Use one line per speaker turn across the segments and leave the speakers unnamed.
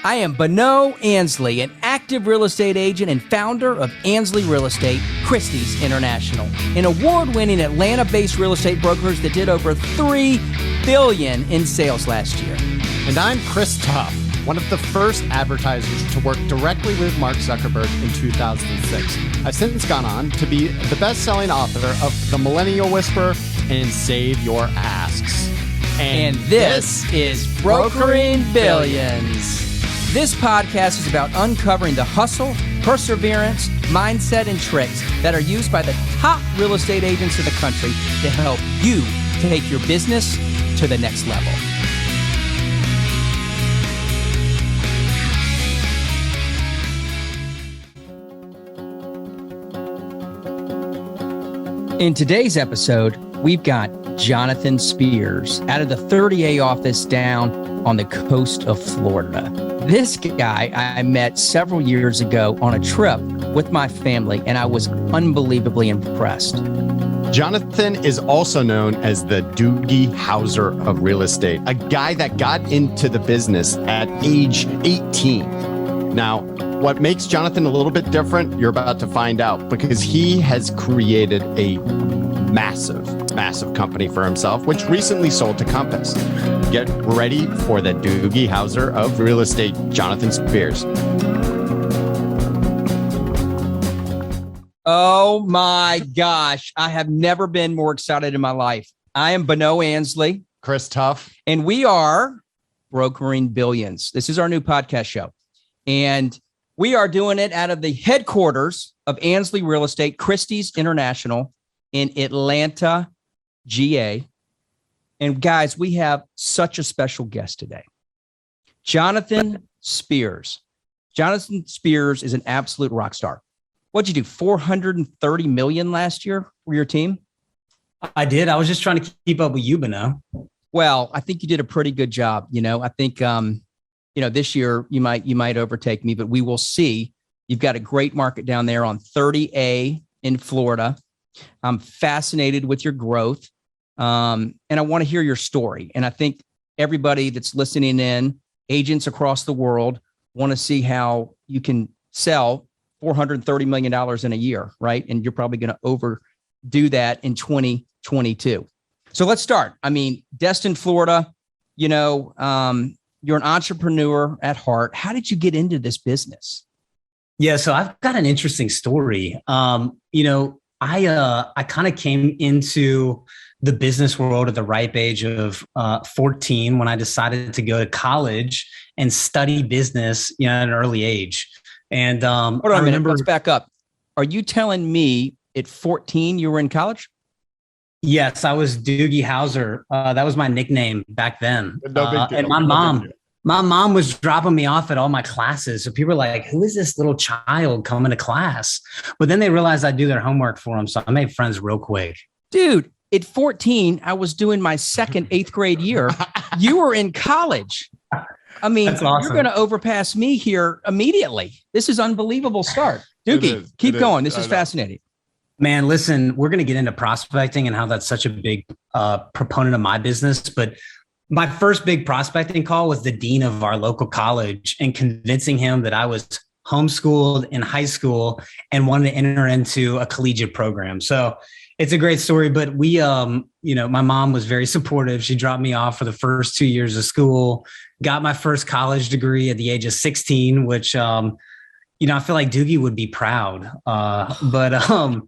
I am Bonneau Ansley, an active real estate agent and founder of Ansley Real Estate, Christie's International, an award-winning Atlanta-based real estate brokerage that did over $3 billion in sales last year.
And I'm Chris Tuff, one of the first advertisers to work directly with Mark Zuckerberg in 2006. I've since gone on to be the best-selling author of The Millennial Whisperer and Save Your Asks.
And this is Brokering Billions. This podcast is about uncovering the hustle, perseverance, mindset, and tricks that are used by the top real estate agents in the country to help you take your business to the next level. In today's episode, we've got Jonathan Spears out of the 30A office down on the coast of Florida. This guy I met several years ago on a trip with my family, and I was unbelievably impressed.
Jonathan is also known as the Doogie Howser of real estate, a guy that got into the business at age 18. Now, what makes Jonathan a little bit different, you're about to find out, because he has created a massive company for himself, which recently sold to Compass. Get ready for the Doogie Howser of real estate, Jonathan Spears.
Oh my gosh, I have never been more excited in my life. I am Bonneau Ansley.
Chris Tuff.
And we are Brokering Billions. This is our new podcast show. And we are doing it out of the headquarters of Ansley Real Estate, Christie's International in Atlanta, GA. And guys, we have such a special guest today. Jonathan Spears. Jonathan Spears is an absolute rock star. What'd you do? 430 million last year for your team?
I did. I was just trying to keep up with you, Bonneau.
Well, I think you did a pretty good job. I think, this year you might overtake me, but we will see. You've got a great market down there on 30A in Florida. I'm fascinated with your growth. And I want to hear your story. And I think everybody that's listening in, agents across the world, want to see how you can sell $430 million in a year, right? And you're probably going to overdo that in 2022. So let's start. Destin, Florida, you're an entrepreneur at heart. How did you get into this business?
Yeah, so I've got an interesting story. I kind of came into the business world at the ripe age of 14 when I decided to go to college and study business, at an early age. And
hold on a minute, let's back up. Are you telling me at 14 you were in college?
Yes, I was Doogie Howser. That was my nickname back then. And my mom was dropping me off at all my classes. So people were like, who is this little child coming to class? But then they realized I'd do their homework for them. So I made friends real quick.
Dude, at 14, I was doing my second 8th grade year. You were in college. That's awesome. You're going to overpass me here immediately. This is unbelievable start. Doogie, keep going. This is fascinating.
Man, listen, we're going to get into prospecting and how that's such a big proponent of my business. But my first big prospecting call was the dean of our local college and convincing him that I was homeschooled in high school and wanted to enter into a collegiate program. So it's a great story, but we, my mom was very supportive. She dropped me off for the first 2 years of school, got my first college degree at the age of 16, which, I feel like Doogie would be proud. But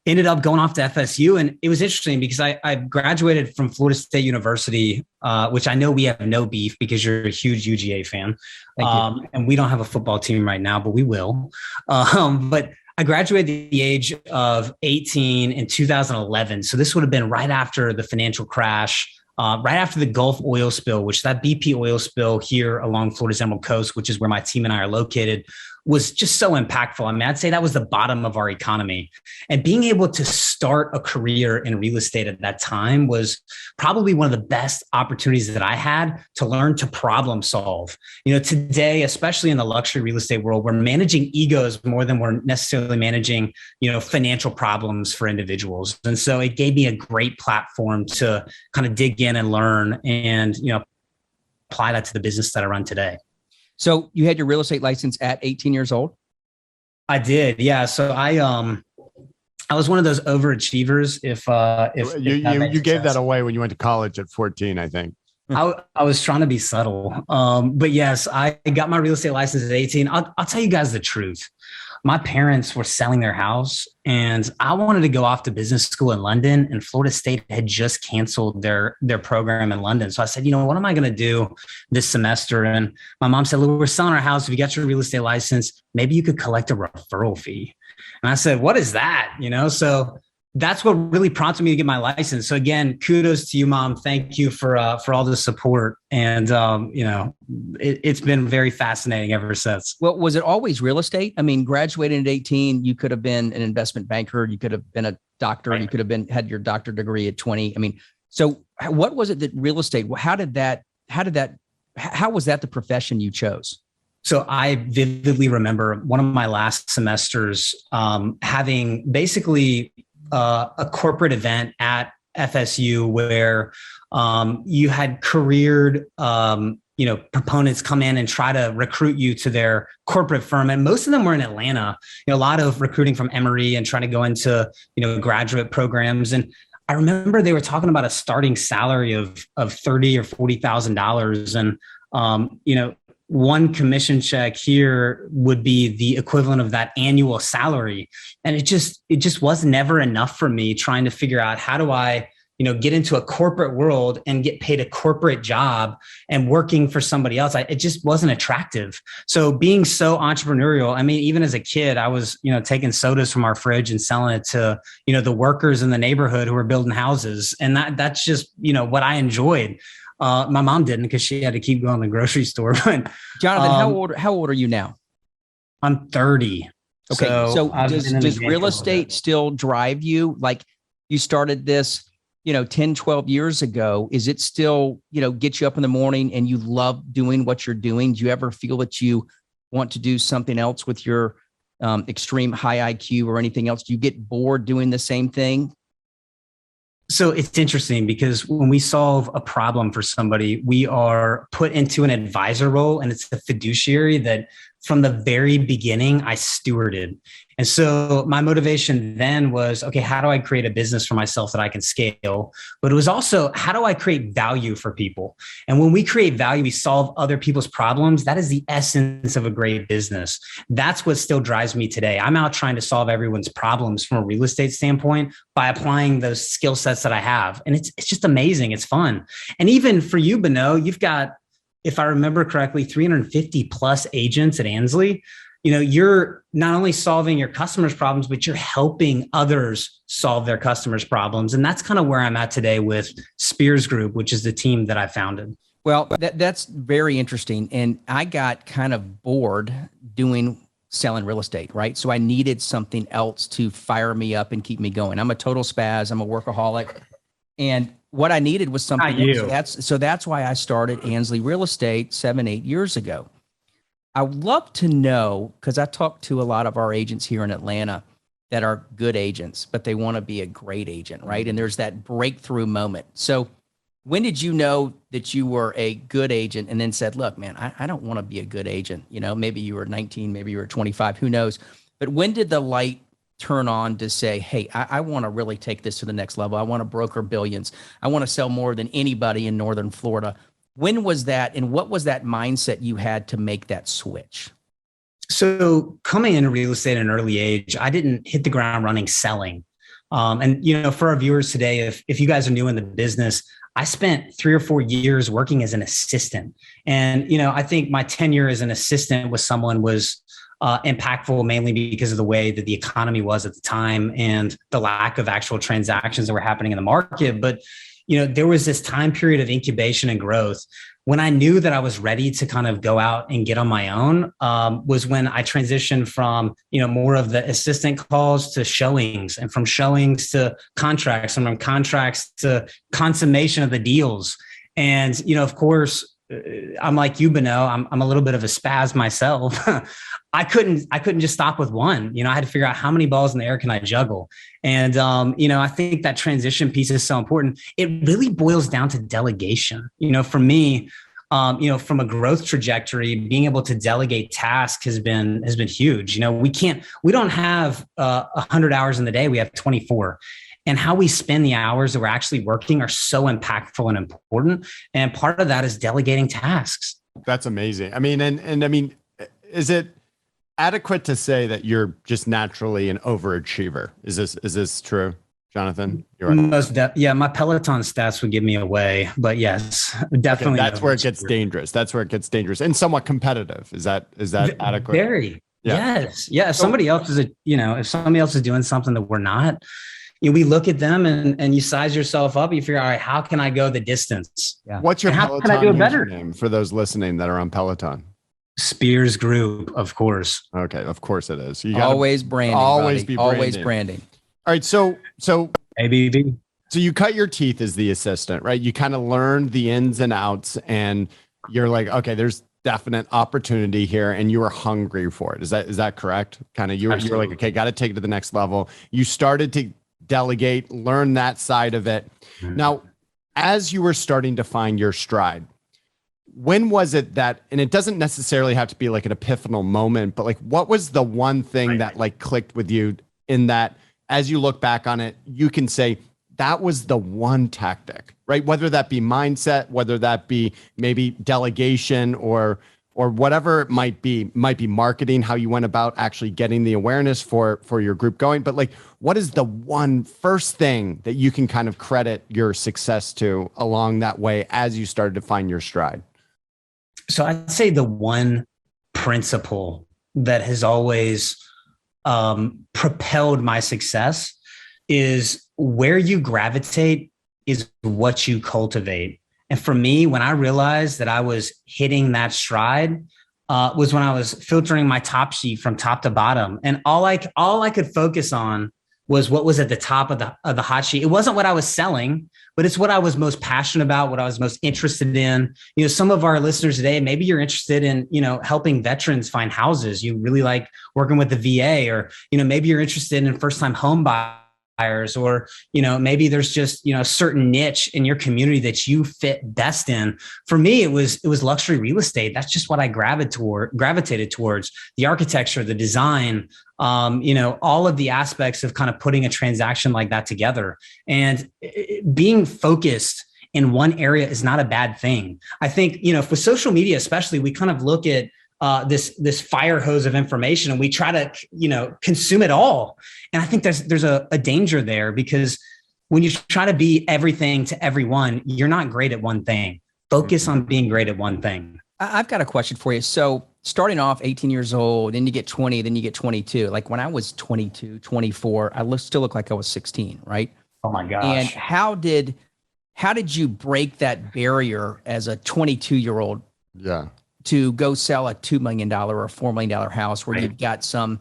ended up going off to FSU. And it was interesting because I graduated from Florida State University, which I know we have no beef because you're a huge UGA fan. And we don't have a football team right now, but we will. But I graduated at the age of 18 in 2011. So this would have been right after the financial crash, right after the Gulf oil spill, which that BP oil spill here along Florida's Emerald Coast, which is where my team and I are located, was just so impactful. I'd say that was the bottom of our economy. And being able to start a career in real estate at that time was probably one of the best opportunities that I had to learn to problem solve. Today, especially in the luxury real estate world, we're managing egos more than we're necessarily managing, financial problems for individuals. And so it gave me a great platform to kind of dig in and learn and, apply that to the business that I run today.
So you had your real estate license at 18 years old?
I did. Yeah. So I was one of those overachievers. If
You gave that away when you went to college at 14, I think.
I was trying to be subtle. But yes, I got my real estate license at 18. I'll tell you guys the truth. My parents were selling their house and I wanted to go off to business school in London, and Florida State had just canceled their program in London. So I said, what am I going to do this semester? And my mom said, look, we're selling our house. If you got your real estate license, maybe you could collect a referral fee. And I said, what is that? So that's what really prompted me to get my license. So again, kudos to you, Mom. Thank you for all the support. And, it's been very fascinating ever since.
Well, was it always real estate? I mean, graduating at 18, you could have been an investment banker. You could have been a doctor. Right. You could have had your doctorate degree at 20. I mean, so what was it that real estate, how was that the profession you chose?
So I vividly remember one of my last semesters having basically a corporate event at FSU where you had careered proponents come in and try to recruit you to their corporate firm. And most of them were in Atlanta, a lot of recruiting from Emory and trying to go into, graduate programs. And I remember they were talking about a starting salary of $30,000 or $40,000. And, one commission check here would be the equivalent of that annual salary. And it just was never enough for me trying to figure out how do I, get into a corporate world and get paid a corporate job and working for somebody else. It just wasn't attractive. So being so entrepreneurial, I mean, even as a kid, I was, taking sodas from our fridge and selling it to, the workers in the neighborhood who were building houses. And that's just, what I enjoyed. My mom didn't because she had to keep going to the grocery store. But
Jonathan, how old are you now?
I'm 30.
Okay. So does real estate still drive you? Like you started this, 10, 12 years ago. Is it still, get you up in the morning and you love doing what you're doing? Do you ever feel that you want to do something else with your extreme high IQ or anything else? Do you get bored doing the same thing?
So it's interesting because when we solve a problem for somebody, we are put into an advisor role, and it's a fiduciary that from the very beginning I stewarded. And so my motivation then was, okay, how do I create a business for myself that I can scale? But it was also, how do I create value for people? And when we create value, we solve other people's problems. That is the essence of a great business. That's what still drives me today. I'm out trying to solve everyone's problems from a real estate standpoint by applying those skill sets that I have. And it's just amazing. It's fun. And even for you, Bonneau, you've got, if I remember correctly, 350 plus agents at Ansley. You're not only solving your customers' problems, but you're helping others solve their customers' problems. And that's kind of where I'm at today with Spears Group, which is the team that I founded.
Well, that's very interesting. And I got kind of bored selling real estate, right? So I needed something else to fire me up and keep me going. I'm a total spaz. I'm a workaholic. And what I needed was something else. That's why I started Ansley Real Estate 7-8 years ago. I would love to know, because I talk to a lot of our agents here in Atlanta that are good agents, but they want to be a great agent, right? And there's that breakthrough moment. So when did you know that you were a good agent and then said, look, man, I don't want to be a good agent. Maybe you were 19, maybe you were 25, who knows? But when did the light turn on to say, hey, I want to really take this to the next level. I want to broker billions. I want to sell more than anybody in Northern Florida. When was that? And what was that mindset you had to make that switch?
So coming into real estate at an early age, I didn't hit the ground running selling. And, for our viewers today, if you guys are new in the business, I spent 3 or 4 years working as an assistant. And, I think my tenure as an assistant with someone was impactful mainly because of the way that the economy was at the time and the lack of actual transactions that were happening in the market. But there was this time period of incubation and growth when I knew that I was ready to kind of go out and get on my own, was when I transitioned from, more of the assistant calls to showings, and from showings to contracts, and from contracts to consummation of the deals. And, of course, I'm like you, Bonneau, I'm a little bit of a spaz myself. I couldn't just stop with one. I had to figure out how many balls in the air can I juggle. And, I think that transition piece is so important. It really boils down to delegation. For me, from a growth trajectory, being able to delegate tasks has been huge. We don't have 100 hours in the day. We have 24. And how we spend the hours that we're actually working are so impactful and important. And part of that is delegating tasks.
That's amazing. I mean, and I mean, is it adequate to say that you're just naturally an overachiever? Is this true, Jonathan? You're right.
Yeah, my Peloton stats would give me away, but yes, definitely.
Okay, that's where it gets dangerous. That's where it gets dangerous and somewhat competitive. Is that adequate?
Very. Yeah. Yes. Yeah. If somebody else is doing something that we're not, we look at them and you size yourself up. You figure, all right, how can I go the distance?
Yeah. What's your Peloton
how can I do it better?
Name for those listening that are on Peloton?
Spears Group, of course.
Okay, of course it is. You
always branding.
Always
buddy.
be branding.
Always branding.
All right, so
ABB.
So you cut your teeth as the assistant, right? You kind of learn the ins and outs, and you're like, okay, there's definite opportunity here, and you were hungry for it. Is that correct? Kind of, you were like, okay, got to take it to the next level. You started to delegate, learn that side of it. Mm-hmm. Now, as you were starting to find your stride, when was it that, and it doesn't necessarily have to be like an epiphanal moment, but like, what was the one thing that like clicked with you in that, as you look back on it, you can say that was the one tactic, right? Whether that be mindset, whether that be maybe delegation or whatever it might be marketing, how you went about actually getting the awareness for your group going. But like, what is the one first thing that you can kind of credit your success to along that way as you started to find your stride?
So I'd say the one principle that has always propelled my success is where you gravitate is what you cultivate. And for me, when I realized that I was hitting that stride, was when I was filtering my top sheet from top to bottom, and all I could focus on was what was at the top of the hot sheet. It wasn't what I was selling, but it's what I was most passionate about, what I was most interested in. Some of our listeners today, maybe you're interested in, helping veterans find houses. You really like working with the VA, or, maybe you're interested in first-time home buyers, or, maybe there's just, a certain niche in your community that you fit best in. For me, it was luxury real estate. That's just what I gravitated towards. The architecture, the design, all of the aspects of kind of putting a transaction like that together. And being focused in one area is not a bad thing. I think, with social media, especially, we kind of look at this fire hose of information and we try to, consume it all. And I think there's a danger there, because when you try to be everything to everyone, you're not great at one thing. Focus on being great at one thing.
I've got a question for you. So starting off 18 years old, then you get 20, then you get 22. Like when I was 22, 24, I still look like I was 16, right?
Oh my gosh.
And how did you break that barrier as a 22-year-old?
Yeah.
To go sell a $2 million or a $4 million house where you've got some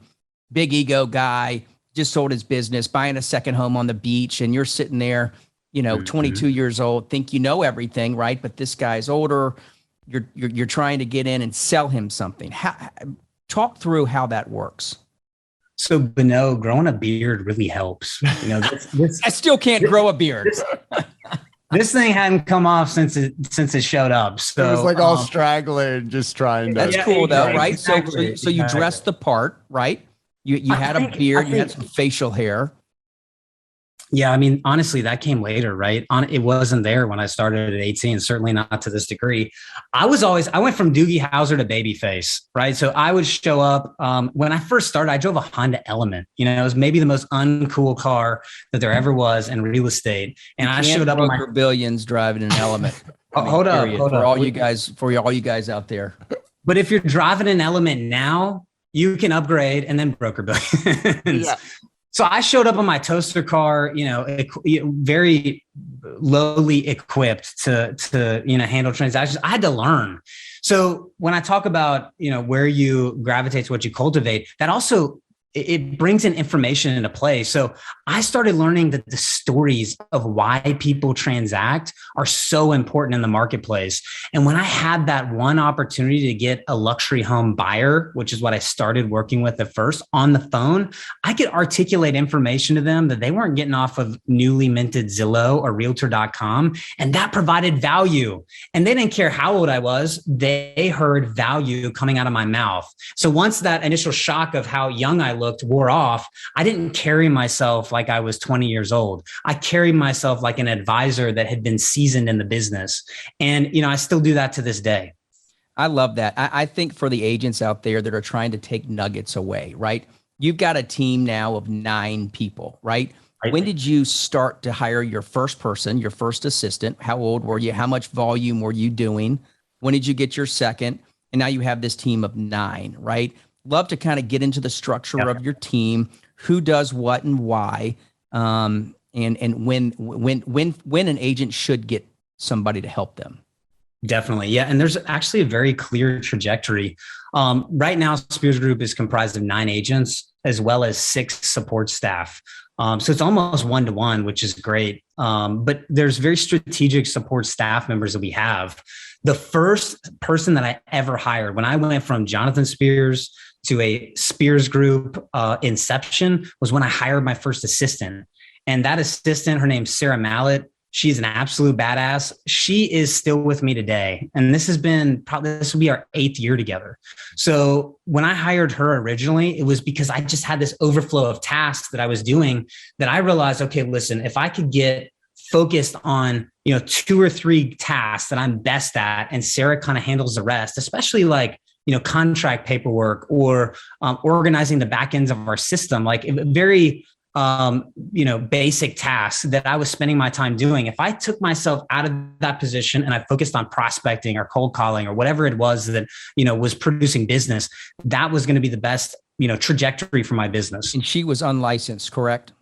big ego guy just sold his business, buying a second home on the beach, and you're sitting there, 22 years old, think you know everything, right? But this guy's older. You're trying to get in and sell him something. Talk through how that works.
So Bonneau, growing a beard really helps.
I still can't grow a beard.
This thing hadn't come off since it showed up. So
it was like all straggling, just trying to.
That's cool though, right? Exactly. So you dressed the part, right? You had a beard, you had some facial hair.
Yeah, I mean, honestly, that came later, right? It wasn't there when I started at 18, certainly not to this degree. I went from Doogie Howser to Babyface, right? So I would show up. When I first started, I drove a Honda Element. It was maybe the most uncool car that there ever was in real estate. And I showed up
with billions driving an Element.
Hold up.
For all you guys out there.
But if you're driving an Element now, you can upgrade and then broker billions. Yeah. So I showed up on my toaster car, very lowly equipped to handle transactions. I had to learn. So when I talk about, where you gravitate to what you cultivate, that also it brings in information into play. So I started learning that the stories of why people transact are so important in the marketplace. And when I had that one opportunity to get a luxury home buyer, which is what I started working with at first, on the phone, I could articulate information to them that they weren't getting off of newly minted Zillow or realtor.com. And that provided value. And they didn't care how old I was. They heard value coming out of my mouth. So once that initial shock of how young I looked wore off, I didn't carry myself like I was 20 years old. I carried myself like an advisor that had been seasoned in the business. And, I still do that to this day.
I love that. I think for the agents out there that are trying to take nuggets away, right? You've got a team now of 9 people, right? When did you start to hire your first person, your first assistant? How old were you? How much volume were you doing? When did you get your second? And now you have this team of 9, right? Love to kind of get into the structure of your team, who does what and why, and when an agent should get somebody to help them.
Definitely. Yeah. And there's actually a very clear trajectory. Right now, Spears Group is comprised of 9 agents as well as 6 support staff. So it's almost 1-to-1, which is great. But there's very strategic support staff members that we have. The first person that I ever hired when I went from Jonathan Spears to a Spears Group inception was when I hired my first assistant. And that assistant, her name's Sarah Mallett. She's an absolute badass. She is still with me today. And this will be our 8th year together. So when I hired her originally, it was because I just had this overflow of tasks that I was doing that I realized, okay, listen, if I could get focused on, 2 or 3 tasks that I'm best at, and Sarah kind of handles the rest, especially like, contract paperwork or organizing the back ends of our system, like very, basic tasks that I was spending my time doing. If I took myself out of that position and I focused on prospecting or cold calling or whatever it was that, was producing business, that was going to be the best, trajectory for my business.
And she was unlicensed, correct?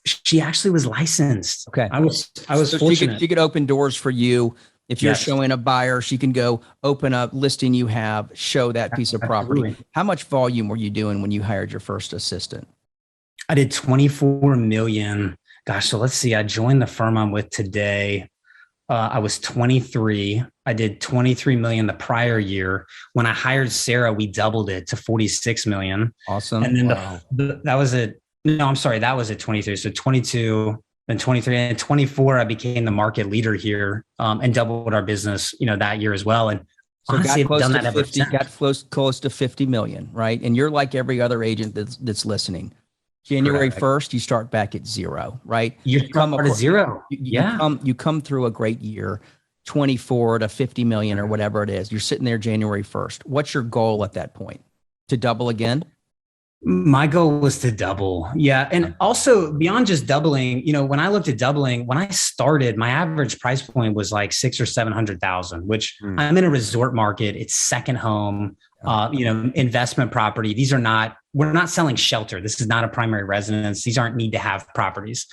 She actually was licensed.
Okay.
I was
so
fortunate.
She could open doors for you. If you're
Yes.
showing a buyer, she can go open a listing you have, show that piece of property.
Absolutely.
How much volume were you doing when you hired your first assistant?
I did 24 million. Gosh, so let's see. I joined the firm I'm with today. I was 23. I did 23 million the prior year. When I hired Sarah, we doubled it to 46 million.
Awesome.
And then that was at 23. So 22, then 23 and 24, I became the market leader here and doubled our business, that year as well. And
so
honestly,
got close to 50 million, right? And you're like every other agent that's listening. January 1st, you start back at 0, right?
You come at 0.
You come through a great year, 24 to 50 million or whatever it is. You're sitting there January 1st. What's your goal at that point? To double again?
My goal was to double. Yeah. And also beyond just doubling, when I looked at doubling, when I started, my average price point was like 600,000 or 700,000, which I'm in a resort market. It's second home, investment property. We're not selling shelter. This is not a primary residence. These aren't need to have properties.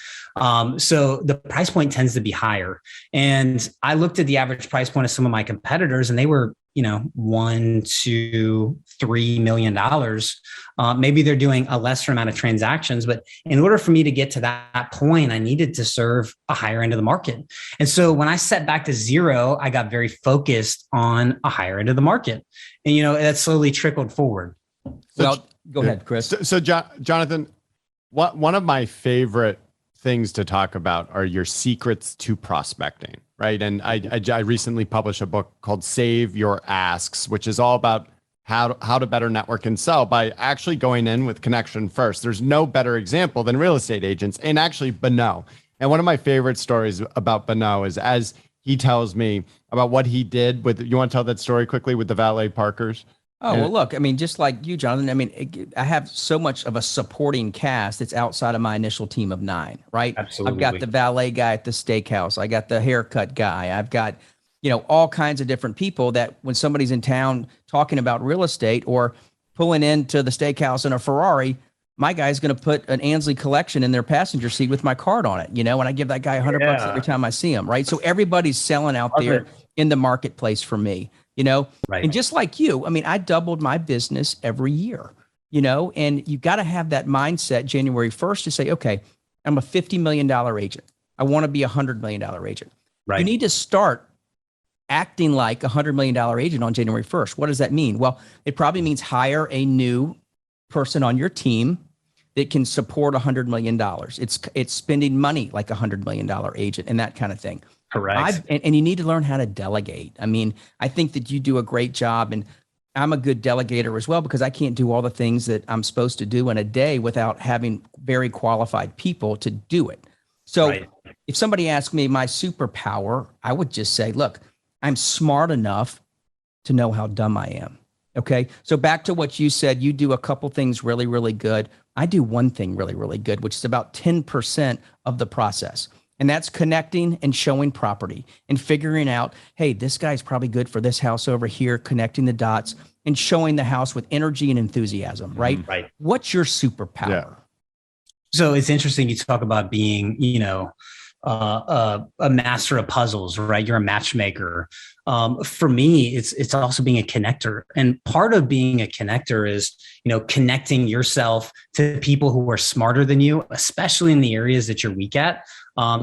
So the price point tends to be higher. And I looked at the average price point of some of my competitors and they were, $1, $2, $3 million. Maybe they're doing a lesser amount of transactions, but in order for me to get to that point, I needed to serve a higher end of the market. And so when I set back to 0, I got very focused on a higher end of the market. And, that slowly trickled forward.
Well, go ahead, Chris.
So Jonathan, one of my favorite things to talk about are your secrets to prospecting, right? And I recently published a book called Save Your Asks, which is all about how to better network and sell by actually going in with connection first. There's no better example than real estate agents and actually Bonneau. And one of my favorite stories about Bonneau is as he tells me about what he did with, you want to tell that story quickly with the valet parkers?
Oh, well, look, just like you, Jonathan, I have so much of a supporting cast that's outside of my initial team of 9, right?
Absolutely.
I've got the valet guy at the steakhouse. I got the haircut guy. I've got, all kinds of different people that when somebody's in town talking about real estate or pulling into the steakhouse in a Ferrari, my guy's going to put an Ansley collection in their passenger seat with my card on it, and I give that guy $100 every time I see him, right? So everybody's selling out there in the marketplace for me.
Right.
And just like you, I doubled my business every year. and you got to have that mindset January 1st to say, okay, I'm a $50 million agent. I want to be a $100 million agent.
Right.
You need to start acting like a $100 million agent on January 1st. What does that mean? Well, it probably means hire a new person on your team that can support $100 million. It's spending money like a $100 million agent and that kind of thing.
Correct.
And you need to learn how to delegate. I mean, I think that you do a great job, and I'm a good delegator as well, because I can't do all the things that I'm supposed to do in a day without having very qualified people to do it. So if somebody asked me my superpower, I would just say, look, I'm smart enough to know how dumb I am. Okay. So back to what you said, you do a couple things really, really good. I do one thing really, really good, which is about 10% of the process. And that's connecting and showing property and figuring out, hey, this guy's probably good for this house over here, connecting the dots and showing the house with energy and enthusiasm, right?
Right.
What's your superpower?
Yeah.
So it's interesting you talk about being, a master of puzzles, right? You're a matchmaker. For me, it's also being a connector. And part of being a connector is, connecting yourself to people who are smarter than you, especially in the areas that you're weak at.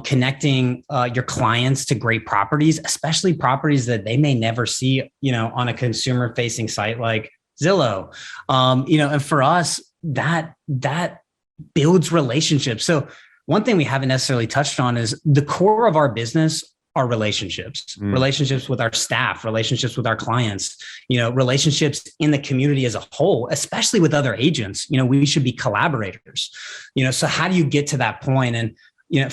Connecting your clients to great properties, especially properties that they may never see, on a consumer facing site like Zillow. And for us, that builds relationships. So one thing we haven't necessarily touched on is the core of our business are relationships, relationships with our staff, relationships with our clients, relationships in the community as a whole, especially with other agents. We should be collaborators, so how do you get to that point? And,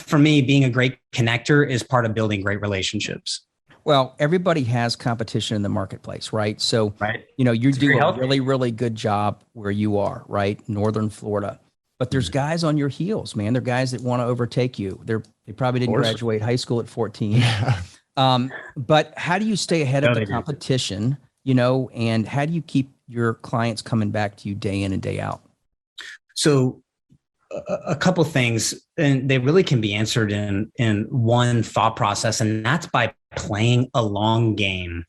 for me, being a great connector is part of building great relationships.
Well, everybody has competition in the marketplace, right? So, you do a really, really good job where you are, right? Northern Florida. But there's guys on your heels, man. They're guys that want to overtake you. They probably didn't graduate high school at 14. But how do you stay ahead of the competition, and how do you keep your clients coming back to you day in and day out?
So a couple things, and they really can be answered in one thought process, and that's by playing a long game.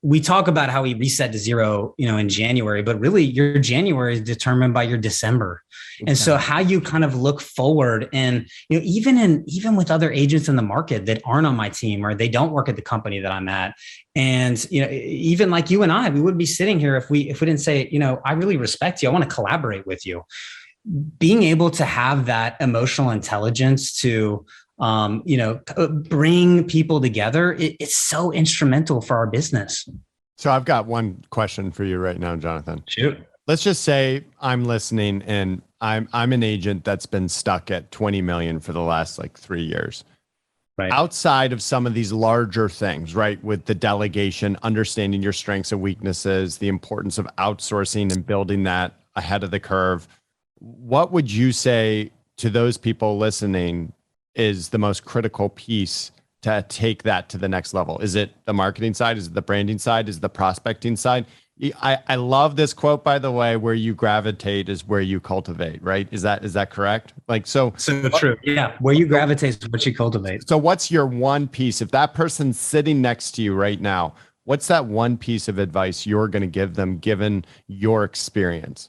We talk about how we reset to zero, in January, but really your January is determined by your December. And so how you kind of look forward, and even with other agents in the market that aren't on my team or they don't work at the company that I'm at, and even like you and I, we wouldn't be sitting here if we didn't say, I really respect you, I want to collaborate with you. Being able to have that emotional intelligence to bring people together, it's so instrumental for our business.
So I've got one question for you right now, Jonathan.
Shoot.
Let's just say I'm listening and I'm an agent that's been stuck at 20 million for the last 3 years.
Right.
Outside of some of these larger things, right? With the delegation, understanding your strengths and weaknesses, the importance of outsourcing and building that ahead of the curve. What would you say to those people listening is the most critical piece to take that to the next level? Is it the marketing side? Is it the branding side? Is it the prospecting side? I love this quote, by the way, where you gravitate is where you cultivate, right? Is that correct? So
true. Yeah. Where you gravitate is what you cultivate.
So what's your one piece? If that person's sitting next to you right now, what's that one piece of advice you're going to give them given your experience?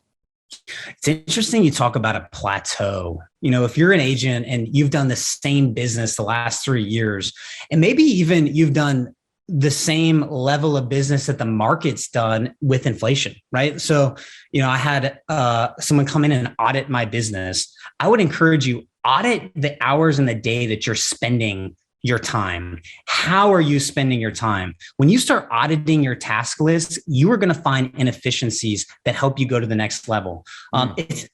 It's interesting you talk about a plateau. If you're an agent and you've done the same business the last 3 years, and maybe even you've done the same level of business that the market's done with inflation, right? So, I had someone come in and audit my business. I would encourage you, audit the hours in the day that you're spending your time. How are you spending your time? When you start auditing your task list, you are going to find inefficiencies that help you go to the next level.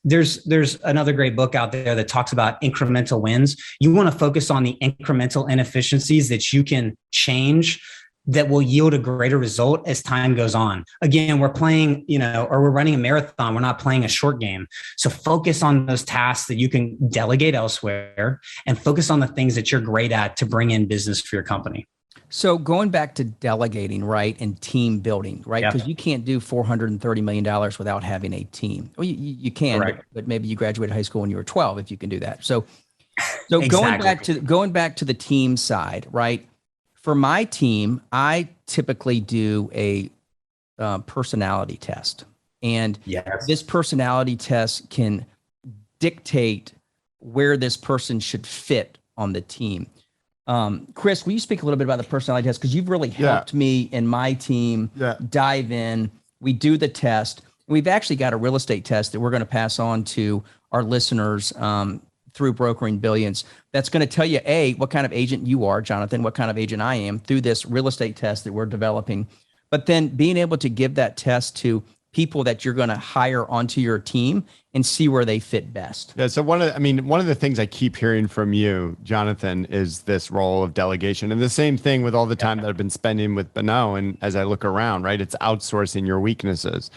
There's another great book out there that talks about incremental wins. You want to focus on the incremental inefficiencies that you can change that will yield a greater result as time goes on. Again, we're playing, or we're running a marathon. We're not playing a short game. So focus on those tasks that you can delegate elsewhere and focus on the things that you're great at to bring in business for your company.
So going back to delegating, right, and team building, right? Because you can't do $430 million without having a team. Well, you can, but maybe you graduated high school when you were 12 if you can do that. So exactly. going back to the team side, right? For my team, I typically do a personality test. And
Yes.
this personality test can dictate where this person should fit on the team. Chris, will you speak a little bit about the personality test? Because you've really helped me and my team dive in. We do the test. We've actually got a real estate test that we're going to pass on to our listeners through Brokering Billions. That's going to tell you, A, what kind of agent you are, Jonathan, what kind of agent I am through this real estate test that we're developing. But then being able to give that test to people that you're going to hire onto your team and see where they fit best.
Yeah. So one of the things I keep hearing from you, Jonathan, is this role of delegation. And the same thing with all the time that I've been spending with Bonneau. And as I look around, right, it's outsourcing your weaknesses.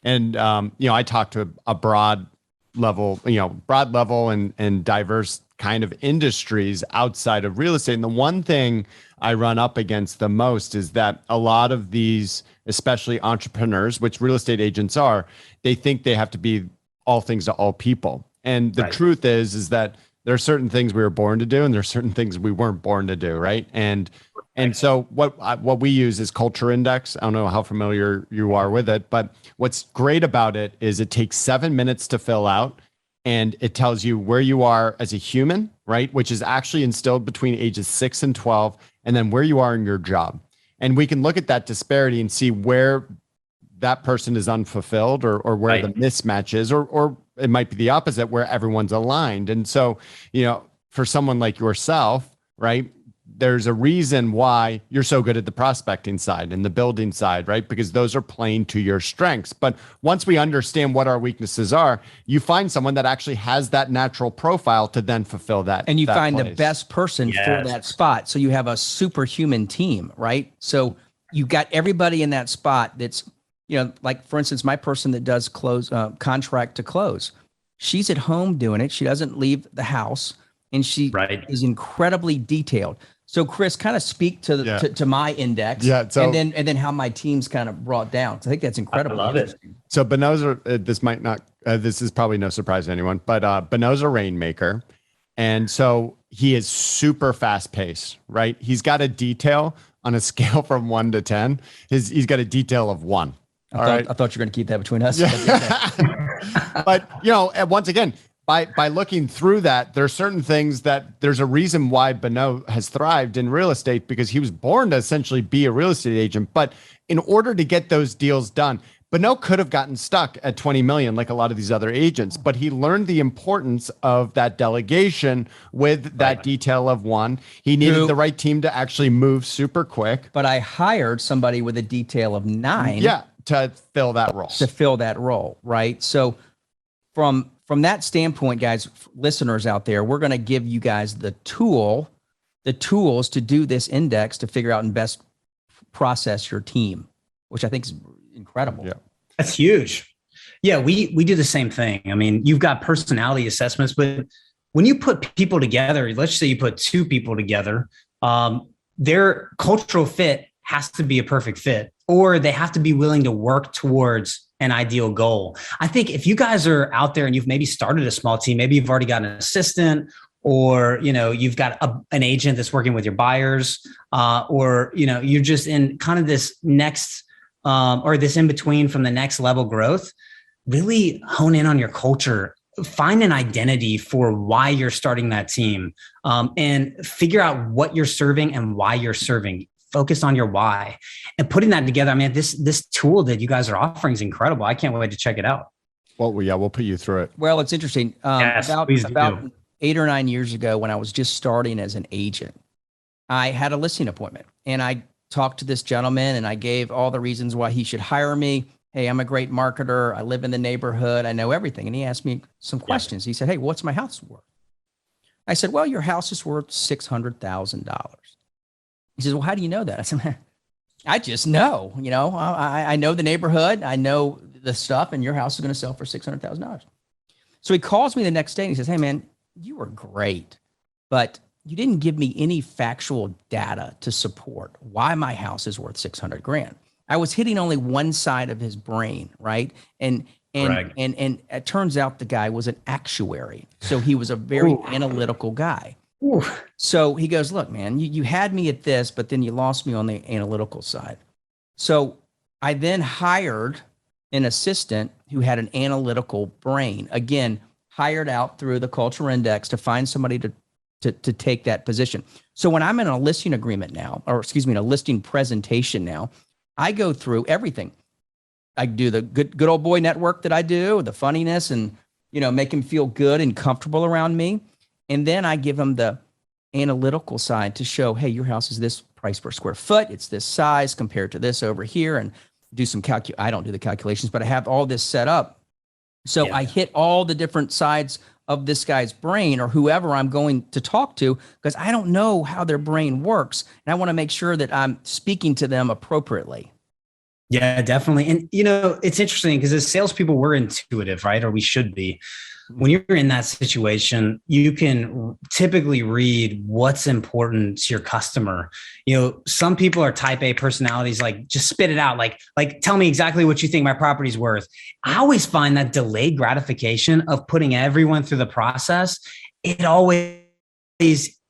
And, I talk to a broad level and diverse kind of industries outside of real estate. And the one thing I run up against the most is that a lot of these, especially entrepreneurs, which real estate agents are, they think they have to be all things to all people. And the truth is that there are certain things we were born to do and there are certain things we weren't born to do. Right. And so what we use is Culture Index. I don't know how familiar you are with it, but what's great about it is it takes 7 minutes to fill out and it tells you where you are as a human, right? Which is actually instilled between ages 6 and 12, and then where you are in your job. And we can look at that disparity and see where that person is unfulfilled or where the mismatch is, or it might be the opposite where everyone's aligned. And so, for someone like yourself, right, there's a reason why you're so good at the prospecting side and the building side, right? Because those are playing to your strengths. But once we understand what our weaknesses are, you find someone that actually has that natural profile to then fulfill that.
And you find
place.
the best person for that spot. So you have a superhuman team, right? So you got everybody in that spot that's, like for instance, my person that does close contract to close, she's at home doing it. She doesn't leave the house and she is incredibly detailed. So Chris, kind of speak to to my index, and then how my team's kind of brought down. So I think that's incredible.
I love it.
So Bonneau's this is probably no surprise to anyone, but Bonneau's a rainmaker, and so he is super fast paced. Right, he's got a detail on a scale from 1 to 10. He's got a detail of 1.
I thought you were going to keep that between us.
But once again, by looking through that, there are certain things that there's a reason why Bonneau has thrived in real estate, because he was born to essentially be a real estate agent. But in order to get those deals done, Bonneau could have gotten stuck at 20 million like a lot of these other agents, but he learned the importance of that delegation with that detail of 1. He needed the right team to actually move super quick.
But I hired somebody with a detail of 9.
Yeah, to fill that role. Right? So from that standpoint, guys, listeners out there, we're going to give you guys the tools to do this index to figure out and best process your team, which I think is incredible. Yeah.
That's huge. Yeah, we do the same thing. I mean, you've got personality assessments, but when you put people together, let's say you put 2 people together, their cultural fit has to be a perfect fit, or they have to be willing to work towards an ideal goal. I think if you guys are out there and you've maybe started a small team, maybe you've already got an assistant, or you've got an agent that's working with your buyers, or you're just in kind of this next or this in between from the next level growth. Really hone in on your culture. Find an identity for why you're starting that team, and figure out what you're serving and why you're serving. Focus on your why and putting that together. I mean, this tool that you guys are offering is incredible. I can't wait to check it out.
Well, we'll put you through it.
Well, it's interesting. About 8 or 9 years ago, when I was just starting as an agent, I had a listing appointment and I talked to this gentleman and I gave all the reasons why he should hire me. Hey, I'm a great marketer. I live in the neighborhood. I know everything. And he asked me some questions. He said, hey, what's my house worth? I said, well, your house is worth $600,000. He says, well, how do you know that? I said, I just know, I know the neighborhood. I know the stuff, and your house is going to sell for $600,000. So he calls me the next day and he says, hey, man, you were great, but you didn't give me any factual data to support why my house is worth 600 grand. I was hitting only one side of his brain, right? And it turns out the guy was an actuary. So he was a very analytical guy. Ooh. So he goes, look, man, you had me at this, but then you lost me on the analytical side. So I then hired an assistant who had an analytical brain. Again, hired out through the culture index to find somebody to take that position. So when I'm in a listing agreement now, or excuse me, in a listing presentation now, I go through everything. I do the good old boy network that I do, the funniness, and make them feel good and comfortable around me. And then I give them the analytical side to show, hey, your house is this price per square foot. It's this size compared to this over here, and do some I don't do the calculations, but I have all this set up. So I hit all the different sides of this guy's brain or whoever I'm going to talk to, because I don't know how their brain works. And I want to make sure that I'm speaking to them appropriately.
Yeah, definitely. And, it's interesting because as salespeople, we're intuitive, right? Or we should be. When you're in that situation, you can typically read what's important to your customer. Some people are type A personalities, like just spit it out. Like tell me exactly what you think my property's worth. I always find that delayed gratification of putting everyone through the process, it always,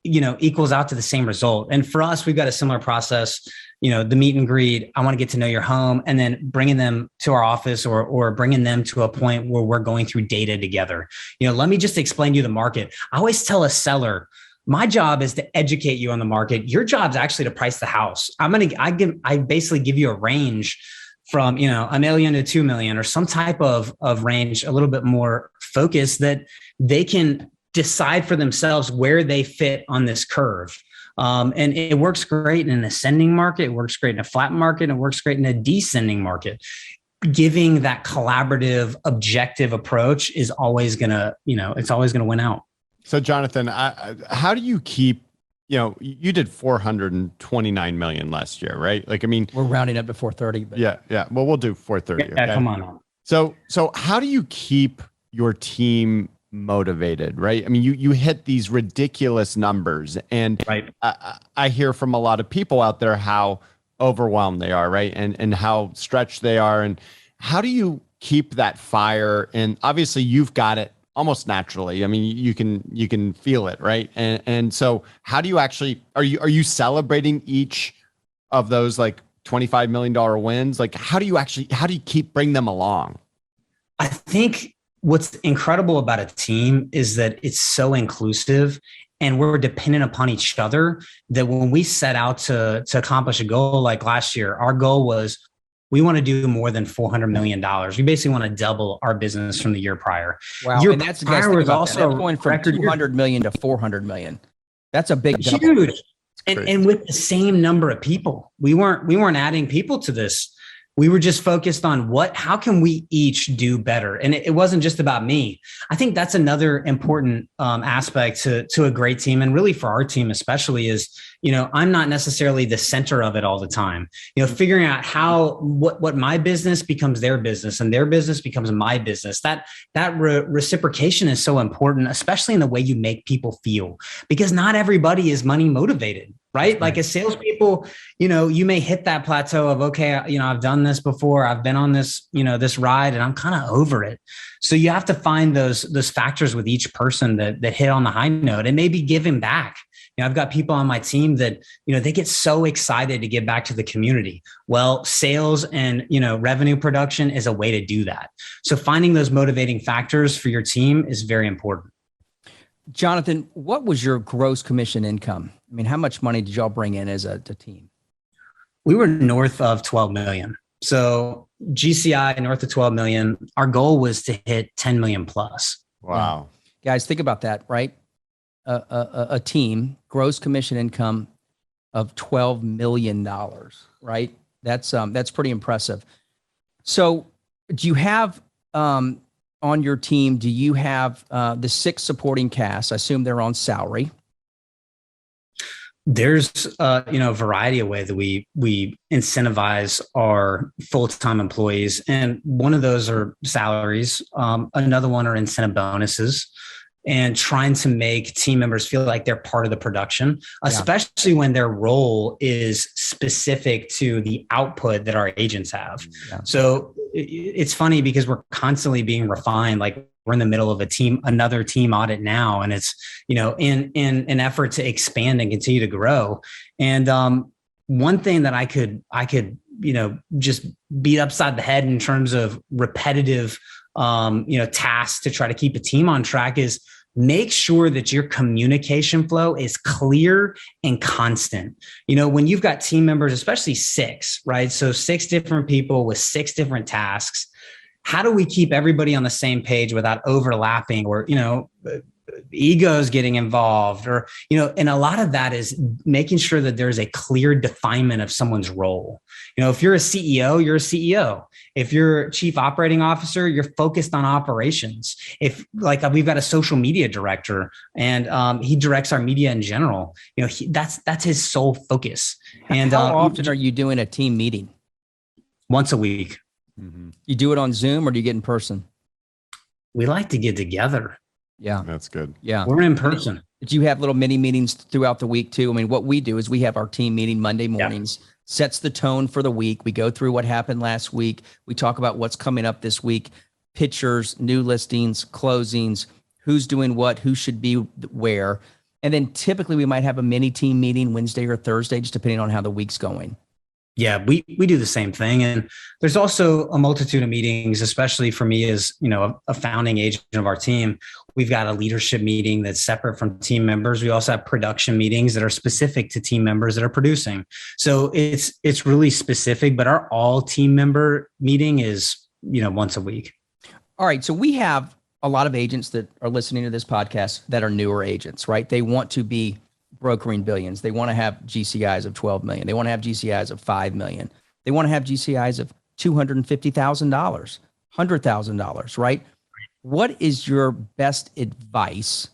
equals out to the same result. And for us, we've got a similar process. The meet and greet, I want to get to know your home, and then bringing them to our office or bringing them to a point where we're going through data together. Let me just explain to you the market. I always tell a seller, my job is to educate you on the market. Your job is actually to price the house. I basically give you a range from, $1 million to 2 million, or some type of range, a little bit more focused, that they can decide for themselves where they fit on this curve. And it works great in an ascending market. It works great in a flat market. It works great in a descending market. Giving that collaborative, objective approach is always it's always going to win out.
So Jonathan, how do you keep, you did 429 million last year, right?
We're rounding up to 430. But
yeah. Well, we'll do 430.
Yeah,
okay?
come on.
So how do you keep your team motivated, right? You hit these ridiculous numbers, and
right.
I hear from a lot of people out there how overwhelmed they are, right? And how stretched they are. And how do you keep that fire? And obviously you've got it almost naturally. You can feel it, right? And so how do you actually, are you celebrating each of those like $25 million wins? Like how do you bring them along?
I think what's incredible about a team is that it's so inclusive, and we're dependent upon each other, that when we set out to accomplish a goal, like last year, our goal was, we want to do more than $400 million. We basically want to double our business from the year prior.
Wow. And that's also going from 200 million to 400 million. That's a big double.
Huge. And with the same number of people, we weren't adding people to this. We were just focused on how can we each do better? And it wasn't just about me. I think that's another important aspect to a great team, and really for our team especially, is, I'm not necessarily the center of it all the time. Figuring out what my business becomes their business, and their business becomes my business. That reciprocation is so important, especially in the way you make people feel, because not everybody is money motivated. Right? Like as salespeople, you may hit that plateau of, okay, I've done this before. I've been on this, this ride, and I'm kind of over it. So you have to find those factors with each person that hit on the high note, and maybe giving back. I've got people on my team that, they get so excited to give back to the community. Well, sales and, revenue production is a way to do that. So finding those motivating factors for your team is very important.
Jonathan, what was your gross commission income? How much money did y'all bring in as a team?
We were north of 12 million. So GCI north of 12 million. Our goal was to hit 10 million plus.
Wow.
Guys, think about that, right? A team gross commission income of $12 million, right? That's pretty impressive. So do you have, on your team, do you have the 6 supporting cast? I assume they're on salary.
There's a variety of ways that we incentivize our full-time employees, and one of those are salaries. Another one are incentive bonuses, and trying to make team members feel like they're part of the production, especially when their role is specific to the output that our agents have. Yeah. So it's funny because we're constantly being refined. Like we're in the middle of another team audit now, and it's, in an effort to expand and continue to grow. And one thing that I could just beat upside the head in terms of repetitive, tasks to try to keep a team on track is make sure that your communication flow is clear and constant. When you've got team members, especially 6, right? So 6 different people with 6 different tasks. How do we keep everybody on the same page without overlapping or, egos getting involved or, and a lot of that is making sure that there's a clear definement of someone's role. If you're a CEO, you're a CEO. If you're chief operating officer, you're focused on operations. If we've got a social media director and he directs our media in general, that's his sole focus. And
how often are you doing a team meeting?
Once a week.
Mm-hmm.
You do it on Zoom or do you get in person?
We like to get together.
Yeah.
That's good.
Yeah. We're in person.
Do you have little mini meetings throughout the week too? I mean, what we do is we have our team meeting Monday mornings, sets the tone for the week. We go through what happened last week. We talk about what's coming up this week, pictures, new listings, closings, who's doing what, who should be where. And then typically we might have a mini team meeting Wednesday or Thursday, just depending on how the week's going.
Yeah, we do the same thing. And there's also a multitude of meetings, especially for me as, a founding agent of our team. We've got a leadership meeting that's separate from team members. We also have production meetings that are specific to team members that are producing. So it's really specific, but our all team member meeting is, once a week.
All right. So we have a lot of agents that are listening to this podcast that are newer agents, right? They want to be brokering billions. They want to have GCIs of 12 million. They want to have GCIs of 5 million. They want to have GCIs of $250,000, $100,000, right? What is your best advice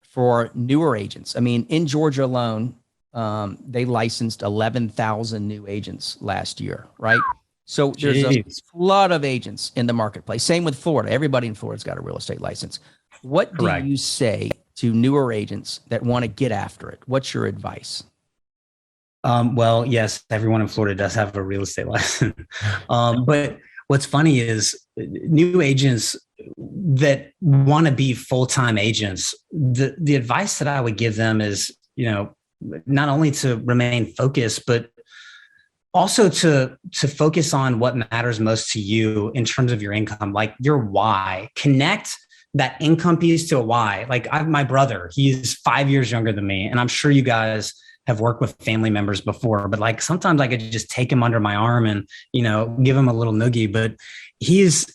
for newer agents? I mean, in Georgia alone, they licensed 11,000 new agents last year, right? So there's a flood of agents in the marketplace. Same with Florida. Everybody in Florida's got a real estate license. What do you say to newer agents that want to get after it? What's your advice?
Well, yes, everyone in Florida does have a real estate license. But what's funny is new agents that want to be full-time agents, the advice that I would give them is, not only to remain focused, but also to focus on what matters most to you in terms of your income, like your why. Connect that income piece to a why. Like my brother, he's 5 years younger than me. And I'm sure you guys have worked with family members before, but like sometimes I could just take him under my arm and, give him a little noogie, but he's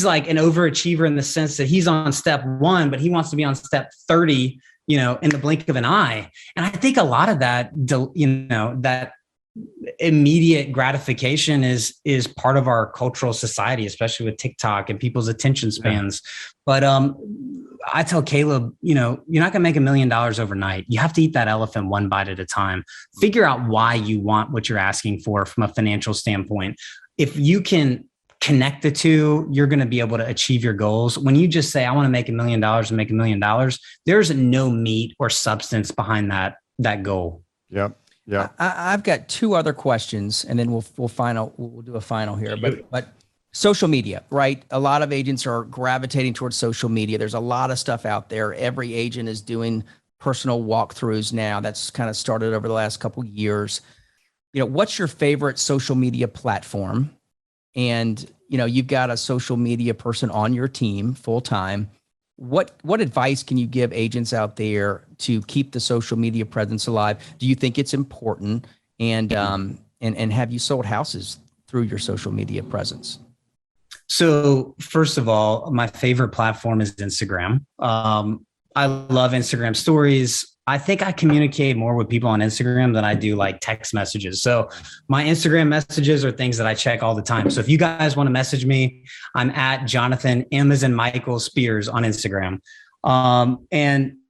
like an overachiever in the sense that he's on step 1, but he wants to be on step 30, in the blink of an eye. And I think a lot of that, that immediate gratification is part of our cultural society, especially with TikTok and people's attention spans. But I tell Caleb, you're not going to make $1 million overnight. You have to eat that elephant one bite at a time. Figure out why you want what you're asking for from a financial standpoint. If you can connect the two, you're going to be able to achieve your goals. When you just say, I want to make $1 million and make $1 million, there's no meat or substance behind that goal.
Yep. Yeah.
I've got 2 other questions and then we'll do a final here, but social media, right? A lot of agents are gravitating towards social media. There's a lot of stuff out there. Every agent is doing personal walkthroughs now. That's kind of started over the last couple of years. What's your favorite social media platform? And, you've got a social media person on your team full time. What advice can you give agents out there to keep the social media presence alive? Do you think it's important? And have you sold houses through your social media presence?
So first of all, my favorite platform is Instagram. I love Instagram stories. I think I communicate more with people on Instagram than I do like text messages. So my Instagram messages are things that I check all the time. So if you guys want to message me, I'm at Jonathan M as in Michael Spears on Instagram.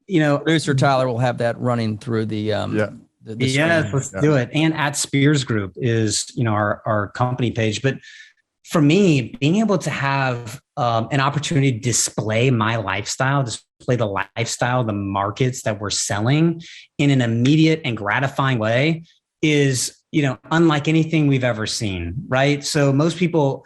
Producer Tyler will have that running through the
yes, let's do it. And at Spears Group is, our company page. But for me, being able to have an opportunity to display my lifestyle, display the lifestyle, the markets that we're selling in an immediate and gratifying way is, unlike anything we've ever seen, right? So most people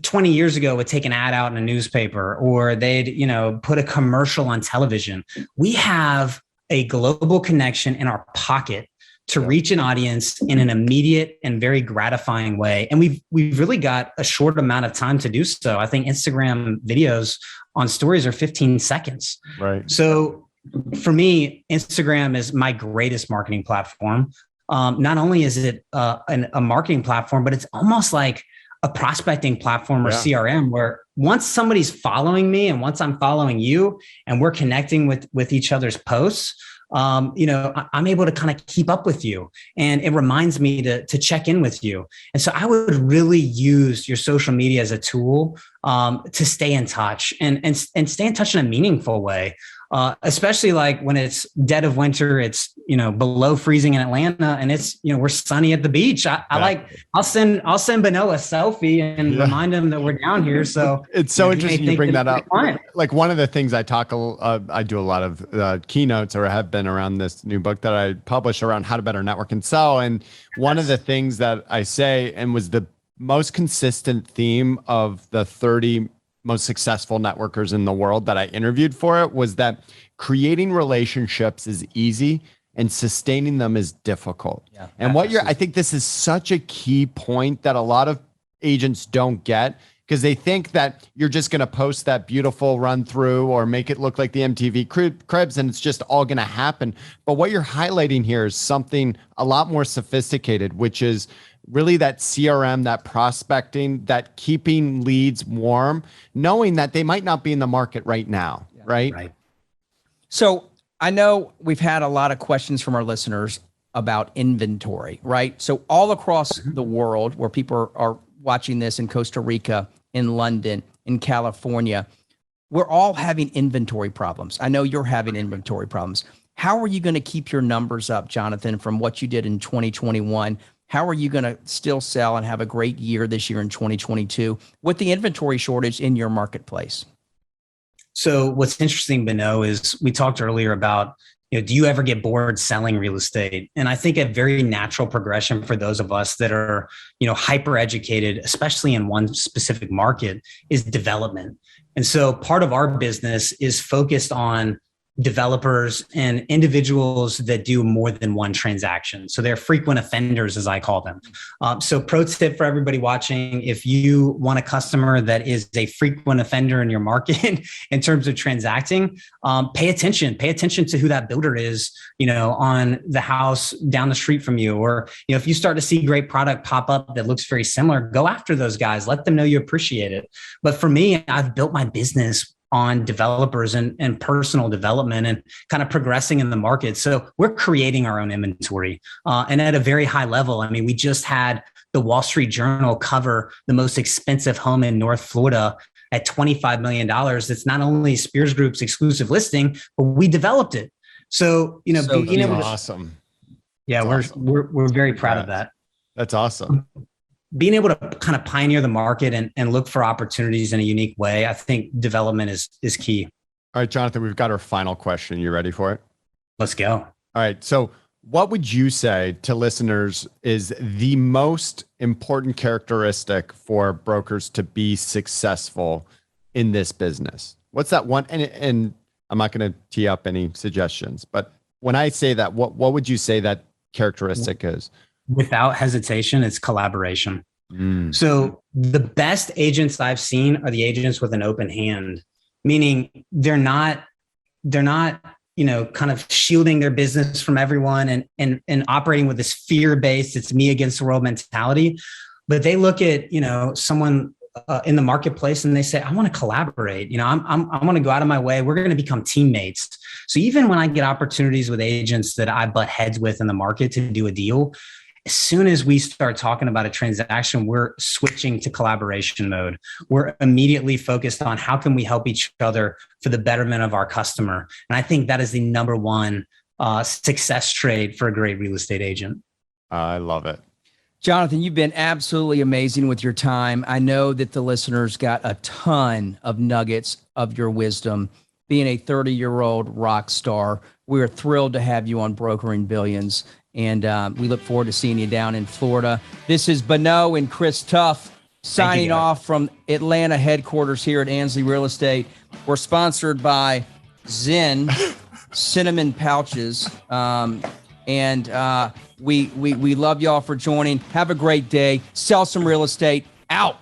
20 years ago would take an ad out in a newspaper or they'd, put a commercial on television. We have a global connection in our pocket to reach an audience in an immediate and very gratifying way. And we've really got a short amount of time to do so. I think Instagram videos on stories are 15 seconds.
Right.
So for me, Instagram is my greatest marketing platform. Not only is it a marketing platform, but it's almost like a prospecting platform or CRM, where once somebody's following me and once I'm following you and we're connecting with each other's posts, I'm able to kind of keep up with you, and it reminds me to check in with you. And so I would really use your social media as a tool to stay in touch and stay in touch in a meaningful way. Especially like when it's dead of winter, it's, below freezing in Atlanta, and it's, we're sunny at the beach. I'll send Bonneau a selfie and remind him that we're down here. So
it's so interesting you bring that up. Like one of the things I do a lot of keynotes, or have been, around this new book that I published around how to better network and sell. And one of the things that I say, and was the most consistent theme of the 30 most successful networkers in the world that I interviewed for it, was that creating relationships is easy and sustaining them is difficult. Yeah, and I think this is such a key point that a lot of agents don't get, because they think that you're just going to post that beautiful run through or make it look like the MTV Cribs and it's just all going to happen. But what you're highlighting here is something a lot more sophisticated, which is really that CRM, that prospecting, that keeping leads warm, knowing that they might not be in the market right now, right?
Right.
So I know we've had a lot of questions from our listeners about inventory, right? So all across the world, where people are watching this, in Costa Rica, in London, in California, we're all having inventory problems. I know you're having inventory problems. How are you going to keep your numbers up, Jonathan, from what you did in 2021? How are you going to still sell and have a great year this year in 2022 with the inventory shortage in your marketplace?
So what's interesting, Bonneau, is we talked earlier about, do you ever get bored selling real estate? And I think a very natural progression for those of us that are, hyper educated, especially in one specific market, is development. And so part of our business is focused on developers and individuals that do more than one transaction. So they're frequent offenders, as I call them. So pro tip for everybody watching: if you want a customer that is a frequent offender in your market in terms of transacting, pay attention to who that builder is, on the house down the street from you. Or, if you start to see great product pop up that looks very similar, go after those guys, let them know you appreciate it. But for me, I've built my business on developers and personal development and kind of progressing in the market. So we're creating our own inventory, and at a very high level. I mean, we just had the Wall Street Journal cover the most expensive home in North Florida at $25 million. It's not only Spears Group's exclusive listing, but we developed it. So, being able to,
awesome.
Yeah, we're very proud of that.
That's awesome.
Being able to kind of pioneer the market and look for opportunities in a unique way, I think development is key.
All right, Jonathan, we've got our final question. You ready for it?
Let's go.
All right. So what would you say to listeners is the most important characteristic for brokers to be successful in this business? What's that one? And I'm not going to tee up any suggestions, but when I say that, what would you say that characteristic is?
Without hesitation, it's collaboration. So the best agents I've seen are the agents with an open hand, meaning they're not, kind of shielding their business from everyone and operating with this fear-based, it's me against the world mentality. But they look at, someone in the marketplace and they say, I want to collaborate. I want to go out of my way. We're going to become teammates. So even when I get opportunities with agents that I butt heads with in the market to do a deal, as soon as we start talking about a transaction, we're switching to collaboration mode. We're immediately focused on how can we help each other for the betterment of our customer. And I think that is the number one success trait for a great real estate agent.
I love it.
Jonathan, you've been absolutely amazing with your time. I know that the listeners got a ton of nuggets of your wisdom. Being a 30-year-old rock star, we're thrilled to have you on Brokering Billions. And we look forward to seeing you down in Florida. This is Bonneau and Chris Tuff signing off from Atlanta headquarters here at Ansley Real Estate. We're sponsored by Zen Cinnamon Pouches. And We love y'all for joining. Have a great day. Sell some real estate. Out.